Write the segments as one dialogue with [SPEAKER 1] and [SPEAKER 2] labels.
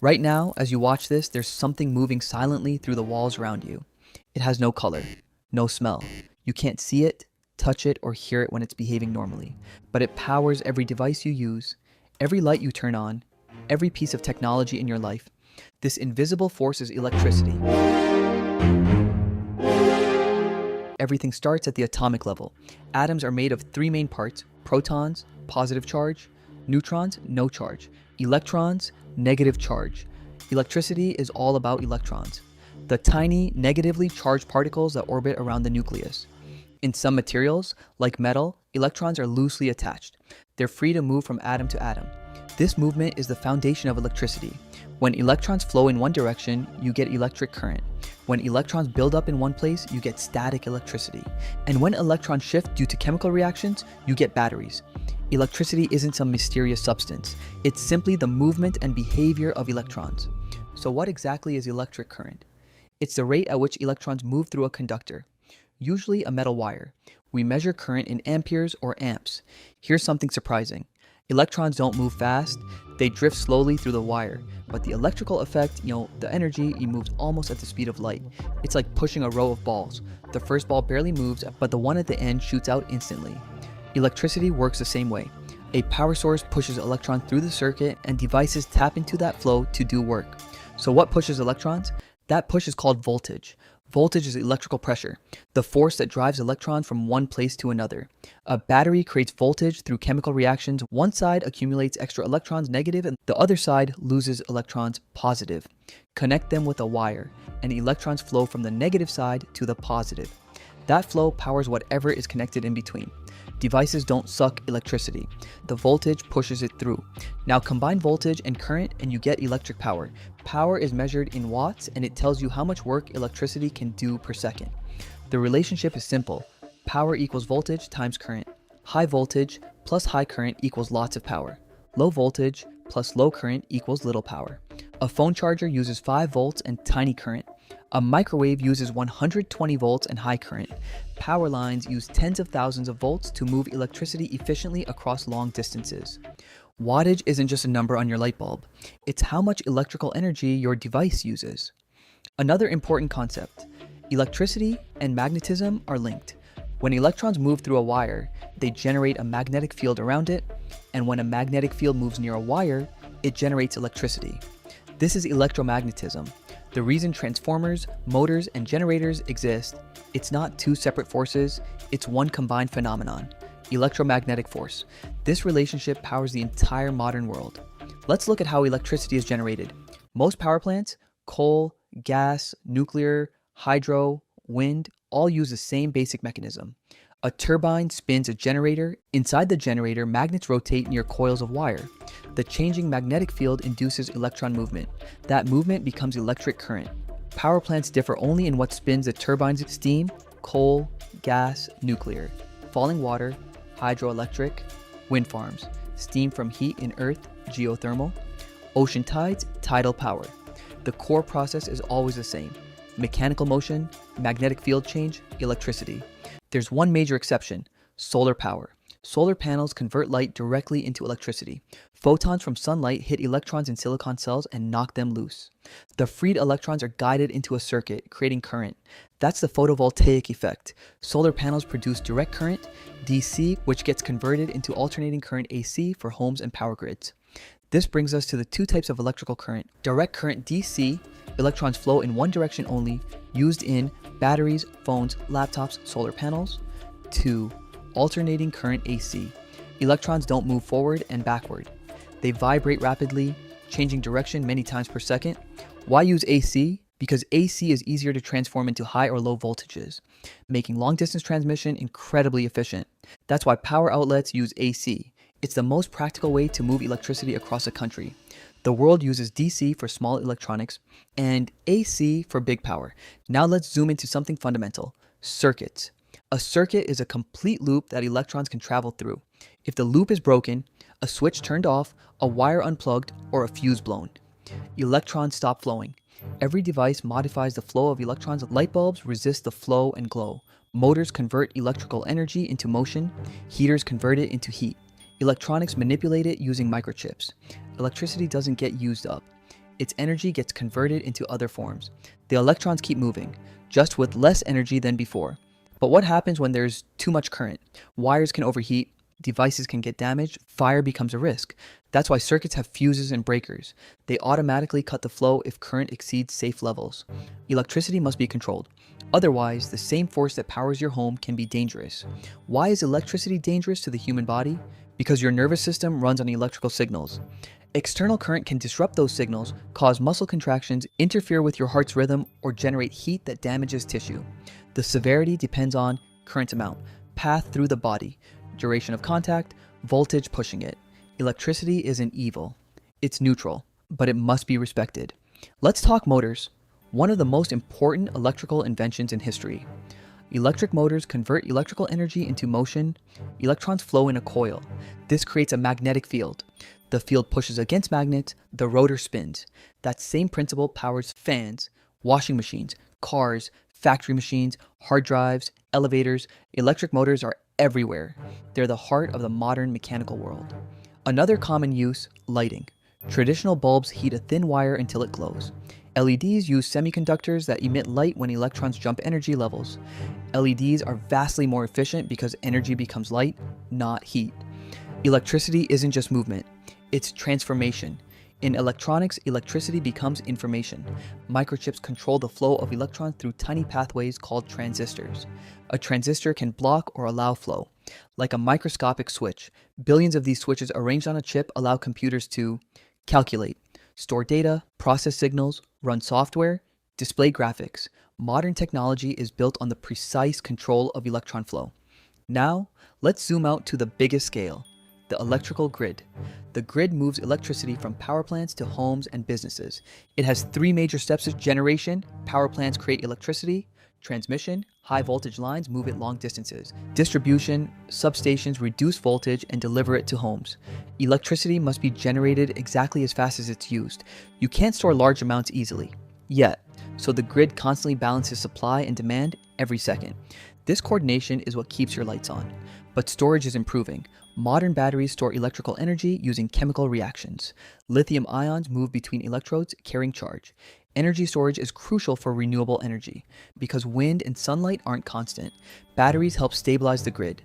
[SPEAKER 1] Right now, as you watch this, there's something moving silently through the walls around you. It has no color, no smell. You can't see it, touch it, or hear it when it's behaving normally. But it powers every device you use, every light you turn on, every piece of technology in your life. This invisible force is electricity. Everything starts at the atomic level. Atoms are made of three main parts: protons, positive charge; neutrons, no charge; electrons, negative charge. Electricity is all about electrons, the tiny, negatively charged particles that orbit around the nucleus. In some materials, like metal, electrons are loosely attached. They're free to move from atom to atom. This movement is the foundation of electricity. When electrons flow in one direction, you get electric current. When electrons build up in one place, you get static electricity. And when electrons shift due to chemical reactions, you get batteries. Electricity isn't some mysterious substance. It's simply the movement and behavior of electrons. So what exactly is electric current? It's the rate at which electrons move through a conductor, usually a metal wire. We measure current in amperes or amps. Here's something surprising. Electrons don't move fast, they drift slowly through the wire, but the electrical effect, the energy, it moves almost at the speed of light. It's like pushing a row of balls. The first ball barely moves, but the one at the end shoots out instantly. Electricity works the same way. A power source pushes electrons through the circuit, and devices tap into that flow to do work. So what pushes electrons? That push is called voltage. Voltage is electrical pressure, the force that drives electrons from one place to another. A battery creates voltage through chemical reactions. One side accumulates extra electrons, negative, and the other side loses electrons, positive. Connect them with a wire, and electrons flow from the negative side to the positive. That flow powers whatever is connected in between. Devices don't suck electricity. The voltage pushes it through. Now combine voltage and current and you get electric power. Power is measured in watts and it tells you how much work electricity can do per second. The relationship is simple. Power equals voltage times current. High voltage plus high current equals lots of power. Low voltage plus low current equals little power. A phone charger uses 5 volts and tiny current. A microwave uses 120 volts and high current. Power lines use tens of thousands of volts to move electricity efficiently across long distances. Wattage isn't just a number on your light bulb. It's how much electrical energy your device uses. Another important concept: electricity and magnetism are linked. When electrons move through a wire, they generate a magnetic field around it, and when a magnetic field moves near a wire, it generates electricity. This is electromagnetism. The reason transformers, motors, and generators exist, it's not two separate forces, it's one combined phenomenon: electromagnetic force. This relationship powers the entire modern world. Let's look at how electricity is generated. Most power plants, coal, gas, nuclear, hydro, wind, all use the same basic mechanism. A turbine spins a generator. Inside the generator, magnets rotate near coils of wire. The changing magnetic field induces electron movement. That movement becomes electric current. Power plants differ only in what spins the turbine's steam: coal, gas, nuclear; falling water, hydroelectric; wind farms, steam from heat in earth, geothermal; ocean tides, tidal power. The core process is always the same: mechanical motion, magnetic field change, electricity. There's one major exception: solar power. Solar panels convert light directly into electricity. Photons from sunlight hit electrons in silicon cells and knock them loose. The freed electrons are guided into a circuit, creating current. That's the photovoltaic effect. Solar panels produce direct current, DC, which gets converted into alternating current, AC, for homes and power grids. This brings us to the two types of electrical current. Direct current, DC, electrons flow in one direction only, used in batteries, phones, laptops, solar panels. 2. Alternating current, AC. Electrons don't move forward and backward. They vibrate rapidly, changing direction many times per second. Why use AC? Because AC is easier to transform into high or low voltages, making long-distance transmission incredibly efficient. That's why power outlets use AC. It's the most practical way to move electricity across a country. The world uses DC for small electronics and AC for big power. Now let's zoom into something fundamental: circuits. A circuit is a complete loop that electrons can travel through. If the loop is broken, a switch turned off, a wire unplugged, or a fuse blown, electrons stop flowing. Every device modifies the flow of electrons. Light bulbs resist the flow and glow. Motors convert electrical energy into motion. Heaters convert it into heat. Electronics manipulate it using microchips. Electricity doesn't get used up. its energy gets converted into other forms. The electrons keep moving, just with less energy than before. But what happens when there's too much current? Wires can overheat, devices can get damaged, fire becomes a risk. That's why circuits have fuses and breakers. They automatically cut the flow if current exceeds safe levels. Electricity must be controlled. Otherwise, the same force that powers your home can be dangerous. Why is electricity dangerous to the human body? Because your nervous system runs on electrical signals. External current can disrupt those signals, cause muscle contractions, interfere with your heart's rhythm, or generate heat that damages tissue. The severity depends on current amount, path through the body, duration of contact, voltage pushing it. Electricity isn't evil. It's neutral, but it must be respected. Let's talk motors, one of the most important electrical inventions in history. Electric motors convert electrical energy into motion. Electrons flow in a coil. This creates a magnetic field. The field pushes against magnets, the rotor spins. That same principle powers fans, washing machines, cars, factory machines, hard drives, elevators. Electric motors are everywhere. They're the heart of the modern mechanical world. Another common use, lighting. Traditional bulbs heat a thin wire until it glows. LEDs use semiconductors that emit light when electrons jump energy levels. LEDs are vastly more efficient because energy becomes light, not heat. Electricity isn't just movement, it's transformation. In electronics, electricity becomes information. Microchips control the flow of electrons through tiny pathways called transistors. A transistor can block or allow flow. Like a microscopic switch, billions of these switches arranged on a chip allow computers to calculate, store data, process signals, run software, display graphics. Modern technology is built on the precise control of electron flow. Now, let's zoom out to the biggest scale, the electrical grid. The grid moves electricity from power plants to homes and businesses. It has three major steps: generation, power plants create electricity; transmission, high voltage lines move it long distances; distribution, substations reduce voltage and deliver it to homes. Electricity must be generated exactly as fast as it's used. You can't store large amounts easily. Yet, so the grid constantly balances supply and demand every second. This coordination is what keeps your lights on. But storage is improving. Modern batteries store electrical energy using chemical reactions. Lithium ions move between electrodes, carrying charge. Energy storage is crucial for renewable energy. Because wind and sunlight aren't constant, batteries help stabilize the grid.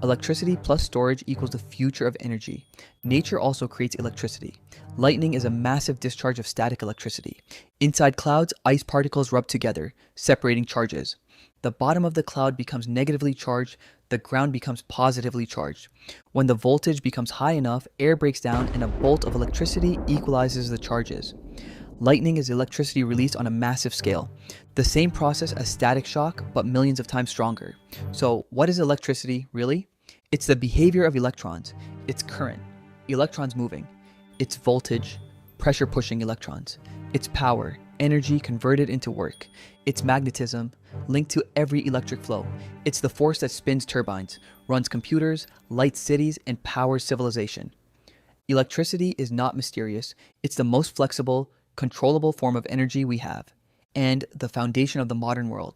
[SPEAKER 1] Electricity plus storage equals the future of energy. Nature also creates electricity. Lightning is a massive discharge of static electricity. Inside clouds, ice particles rub together, separating charges. The bottom of the cloud becomes negatively charged, the ground becomes positively charged. When the voltage becomes high enough, air breaks down and a bolt of electricity equalizes the charges. Lightning is electricity released on a massive scale. The same process as static shock, but millions of times stronger. So, what is electricity, really? It's the behavior of electrons. It's current, electrons moving. It's voltage, pressure pushing electrons. It's power, energy converted into work. It's magnetism, linked to every electric flow. It's the force that spins turbines, runs computers, lights cities, and powers civilization. Electricity is not mysterious. It's the most flexible, controllable form of energy we have, and the foundation of the modern world.